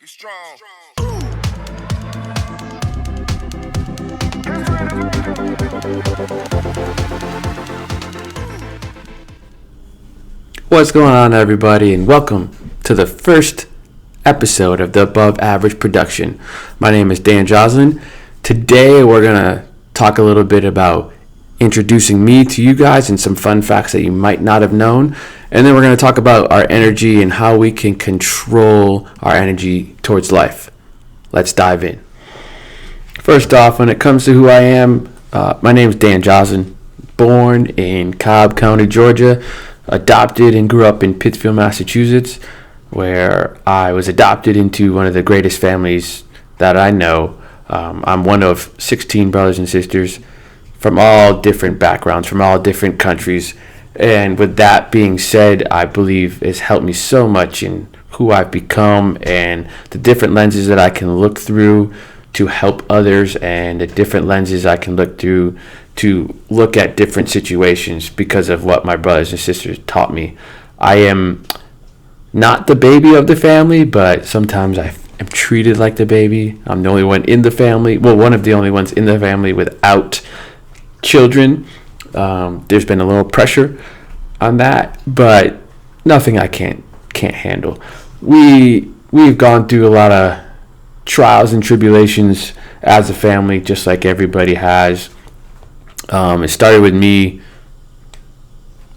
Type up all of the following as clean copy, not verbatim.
What's going on, everybody, and welcome to the first episode of the Above Average Production. My name is Dan Joslin. Today we're going to talk a little bit about introducing me to you guys and some fun facts that you might not have known. And then we're going to talk about our energy and how we can control our energy towards life. Let's dive in. First off, when it comes to who I am, my name is Dan Joslin, born in Cobb County, Georgia, adopted and grew up in Pittsfield, Massachusetts, where I was adopted into one of the greatest families that I know. I'm one of 16 brothers and sisters from all different backgrounds, from all different countries. And with that being said, I believe it's helped me so much in who I've become and the different lenses that I can look through to help others, and the different lenses I can look through to look at different situations because of what my brothers and sisters taught me. I am not the baby of the family, but sometimes I am treated like the baby. I'm the only one in the family, one of the only ones in the family without children. There's been a little pressure on that, but nothing I can't handle. We've gone through a lot of trials and tribulations as a family, just like everybody has. It started with me,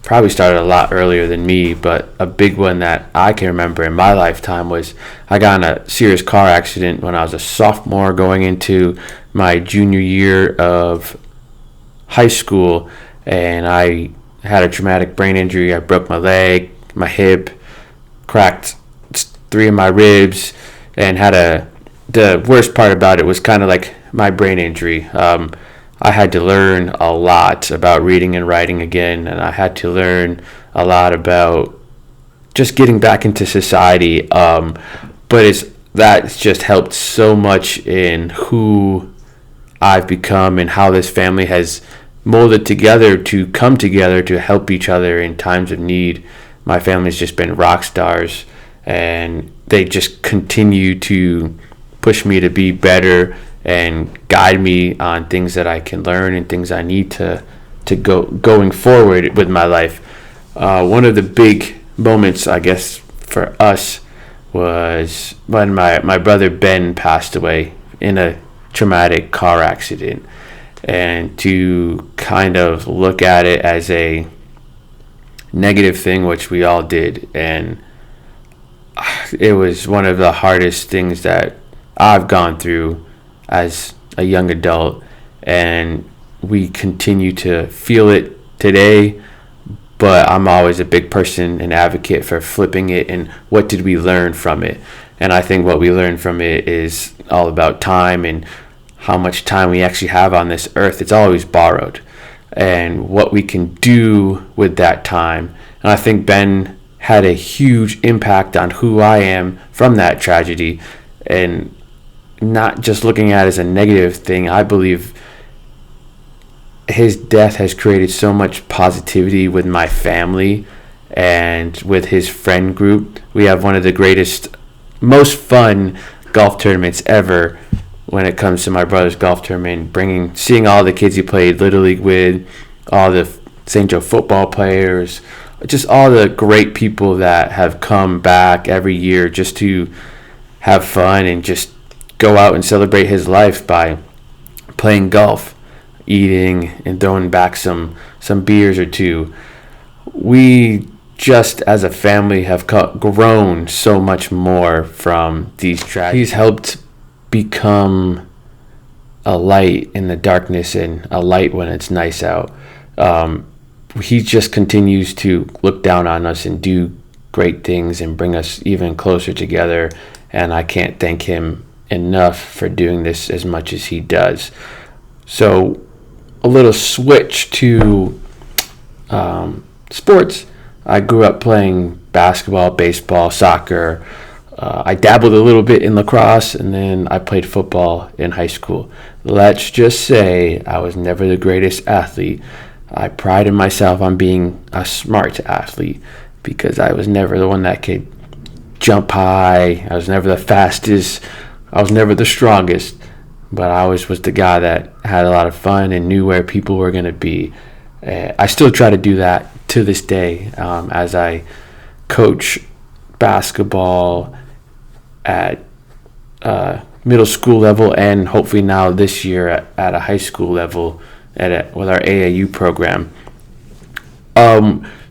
probably started a lot earlier than me, but a big one that I can remember in my lifetime was I got in a serious car accident when I was a sophomore going into my junior year of high school, and I had a traumatic brain injury. I broke my leg, my hip, cracked 3 of my ribs, and the worst part about it was kind of like my brain injury. I had to learn a lot about reading and writing again, and I had to learn a lot about just getting back into society. But that's just helped so much in who I've become and how this family has molded together to come together to help each other in times of need. My family's just been rock stars, and they just continue to push me to be better and guide me on things that I can learn and things I need to going forward with my life. One of the big moments, I guess, for us was when my brother Ben passed away in a traumatic car accident. And to kind of look at it as a negative thing, which we all did, and it was one of the hardest things that I've gone through as a young adult, and we continue to feel it today. But I'm always a big person and advocate for flipping it and what did we learn from it. And I think what we learned from it is all about time and how much time we actually have on this earth. It's always borrowed, and what we can do with that time. And I think Ben had a huge impact on who I am from that tragedy, and not just looking at it as a negative thing. I believe his death has created so much positivity with my family and with his friend group. We have one of the greatest, most fun golf tournaments ever when it comes to my brother's golf tournament, seeing all the kids he played Little League with, all the St. Joe football players, just all the great people that have come back every year just to have fun and just go out and celebrate his life by playing golf, eating, and throwing back some beers or two. We just as a family have grown so much more from these tragedies. He's helped become a light in the darkness and a light when it's nice out. He just continues to look down on us and do great things and bring us even closer together, and I can't thank him enough for doing this as much as he does. So a little switch to sports. I grew up playing basketball, baseball, soccer. I dabbled a little bit in lacrosse, and then I played football in high school. Let's just say I was never the greatest athlete. I prided myself on being a smart athlete because I was never the one that could jump high. I was never the fastest. I was never the strongest. But I always was the guy that had a lot of fun and knew where people were going to be. I still try to do that to this day as I coach basketball at middle school level, and hopefully now this year at a high school level with our AAU program.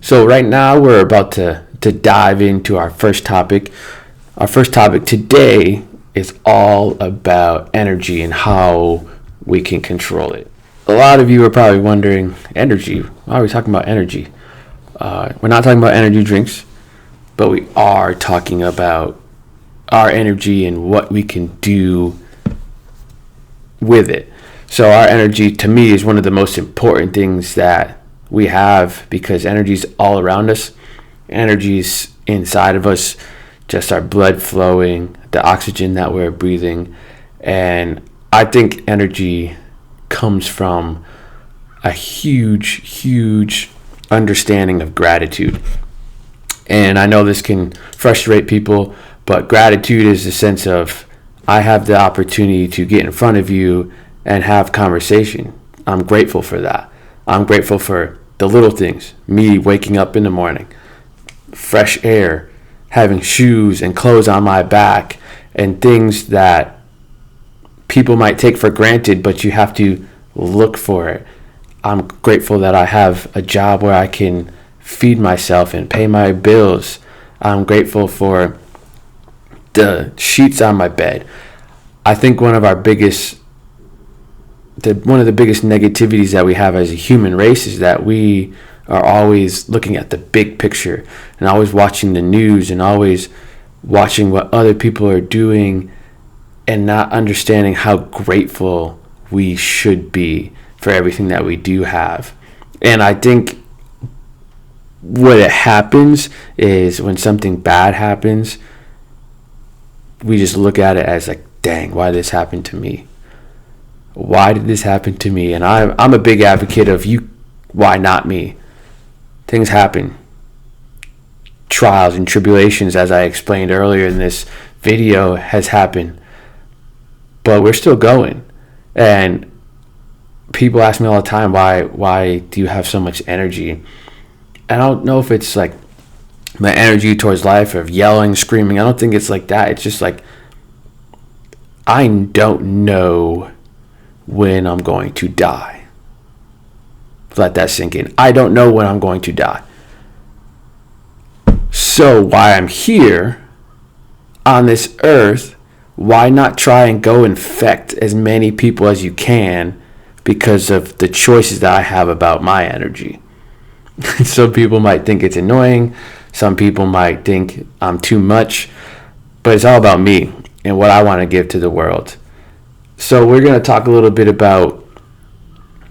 So right now we're about to dive into our first topic. Our first topic today is all about energy and how we can control it. A lot of you are probably wondering, energy? Why are we talking about energy? We're not talking about energy drinks, but we are talking about our energy and what we can do with it. So our energy, to me, is one of the most important things that we have, because energy is all around us. Energy is inside of us, just our blood flowing, the oxygen that we're breathing. And I think energy comes from a huge understanding of gratitude. And I know this can frustrate people, but gratitude is the sense of, I have the opportunity to get in front of you and have conversation. I'm grateful for that. I'm grateful for the little things, me waking up in the morning, fresh air, having shoes and clothes on my back, and things that people might take for granted, but you have to look for it. I'm grateful that I have a job where I can feed myself and pay my bills. I'm grateful for the sheets on my bed. I think one of the biggest negativities that we have as a human race is that we are always looking at the big picture and always watching the news and always watching what other people are doing, and not understanding how grateful we should be for everything that we do have. And I think what happens is, when something bad happens, we just look at it as like, dang, why did this happen to me? Why did this happen to me? And I'm a big advocate of why not me? Things happen. Trials and tribulations, as I explained earlier in this video, has happened. But we're still going. And people ask me all the time, why do you have so much energy? I don't know if it's like my energy towards life of yelling, screaming. I don't think it's like that. It's just like, I don't know when I'm going to die. Let that sink in. I don't know when I'm going to die. So while I'm here on this earth, why not try and go infect as many people as you can, because of the choices that I have about my energy? Some people might think it's annoying. Some people might think I'm too much. But it's all about me and what I want to give to the world. So we're going to talk a little bit about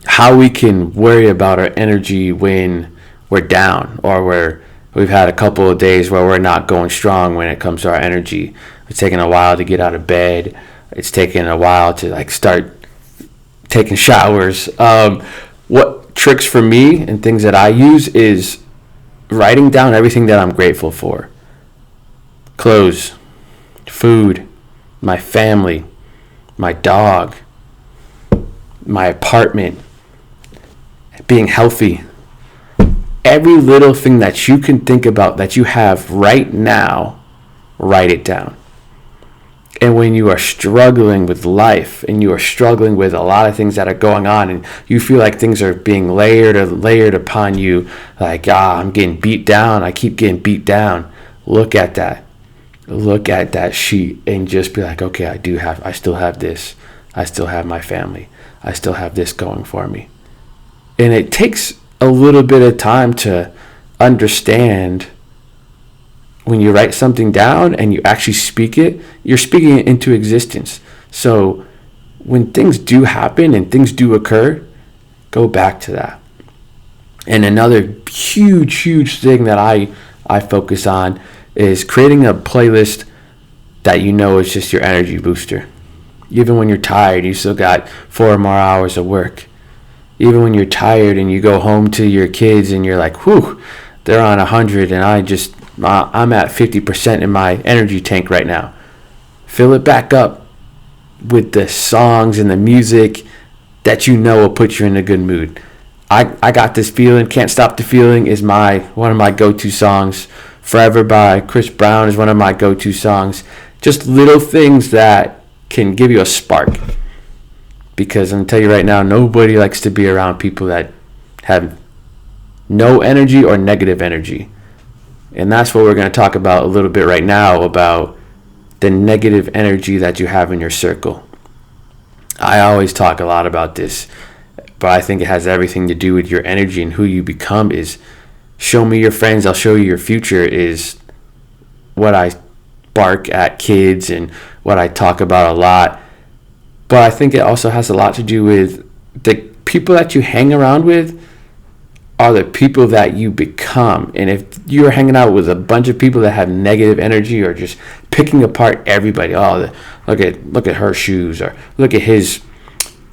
how we can worry about our energy when we're down, or we've had a couple of days where we're not going strong when it comes to our energy. It's taking a while to get out of bed. It's taking a while to start taking showers. What tricks for me and things that I use is writing down everything that I'm grateful for. Clothes, food, my family, my dog, my apartment, being healthy. Every little thing that you can think about that you have right now, write it down. And when you are struggling with life and you are struggling with a lot of things that are going on, and you feel like things are being layered upon you, like, I'm getting beat down, I keep getting beat down, look at that sheet and just be like, okay, I still have this. I still have my family. I still have this going for me. And it takes a little bit of time to understand. When you write something down and you actually speak it, you're speaking it into existence. So when things do happen and things do occur, go back to that. And another huge thing that I focus on is creating a playlist that is just your energy booster. Even when you're tired, you still got 4 more hours of work. Even when you're tired and you go home to your kids and you're like, whew, they're on 100 and I just I'm at 50% in my energy tank right now. Fill it back up with the songs and the music that you know will put you in a good mood. I got this feeling. Can't Stop the Feeling is one of my go-to songs. Forever by Chris Brown is one of my go-to songs. Just little things that can give you a spark. Because I'm going to tell you right now, nobody likes to be around people that have no energy or negative energy. And that's what we're going to talk about a little bit right now, about the negative energy that you have in your circle. I always talk a lot about this, but I think it has everything to do with your energy and who you become. Is show me your friends, I'll show you your future, is what I bark at kids and what I talk about a lot. But I think it also has a lot to do with the people that you hang around with are the people that you become. And if you're hanging out with a bunch of people that have negative energy or just picking apart everybody, look at her shoes, or look at his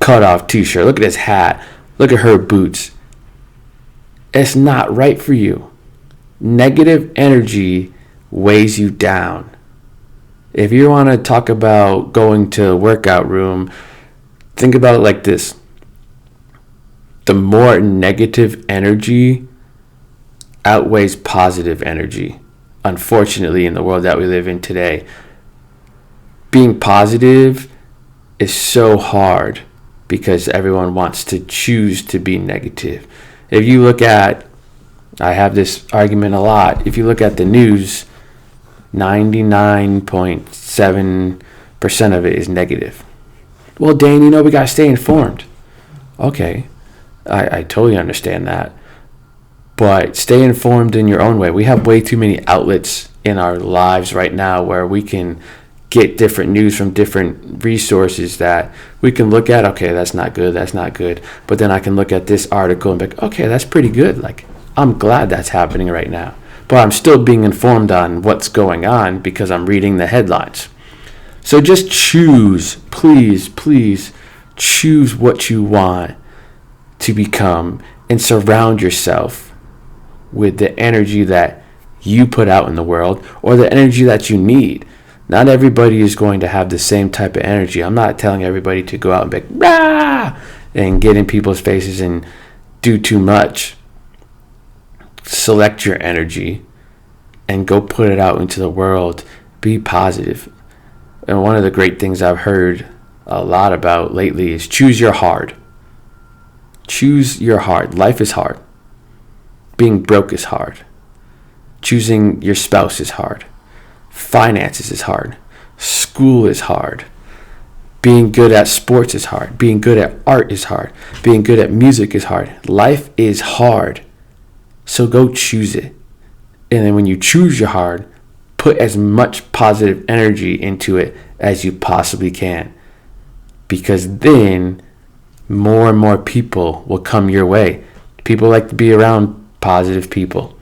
cut off t-shirt, look at his hat, look at her boots, it's not right for you. Negative energy weighs you down. If you want to talk about going to a workout room, think about it like this. The more negative energy outweighs positive energy. Unfortunately, in the world that we live in today, being positive is so hard because everyone wants to choose to be negative. If you look at, I have this argument a lot, if you look at the news, 99.7% of it is negative. Well, Dane, we got to stay informed. Okay, I totally understand that. But stay informed in your own way. We have way too many outlets in our lives right now where we can get different news from different resources that we can look at. Okay, that's not good. But then I can look at this article and be like, okay, that's pretty good. Like, I'm glad that's happening right now. But I'm still being informed on what's going on because I'm reading the headlines. So just choose, please choose what you want to become and surround yourself with the energy that you put out in the world or the energy that you need. Not everybody is going to have the same type of energy. I'm not telling everybody to go out and be like, rah, and get in people's faces and do too much. Select your energy and go put it out into the world. Be positive. And one of the great things I've heard a lot about lately is choose your hard. Choose your hard. Life is hard. Being broke is hard. Choosing your spouse is hard. Finances is hard. School is hard. Being good at sports is hard. Being good at art is hard. Being good at music is hard. Life is hard. So go choose it. And then when you choose your hard, put as much positive energy into it as you possibly can. Because then more and more people will come your way. People like to be around positive people.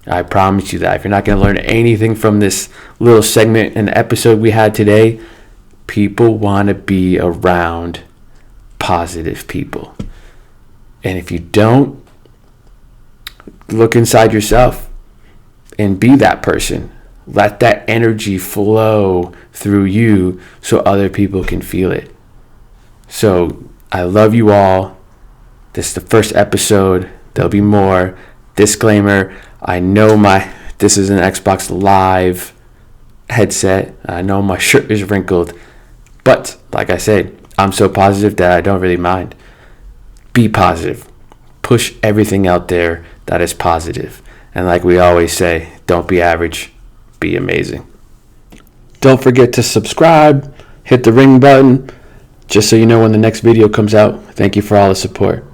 I promise you that. If you're not going to learn anything from this little segment and episode we had today, people want to be around positive people. And if you don't, look inside yourself and be that person. Let that energy flow through you so other people can feel it. So I love you all. This is the first episode. There'll be more. Disclaimer, I know this is an Xbox Live headset. I know my shirt is wrinkled. But like I said, I'm so positive that I don't really mind. Be positive. Push everything out there that is positive. And like we always say, don't be average, be amazing. Don't forget to subscribe, hit the ring button, just so you know when the next video comes out. Thank you for all the support.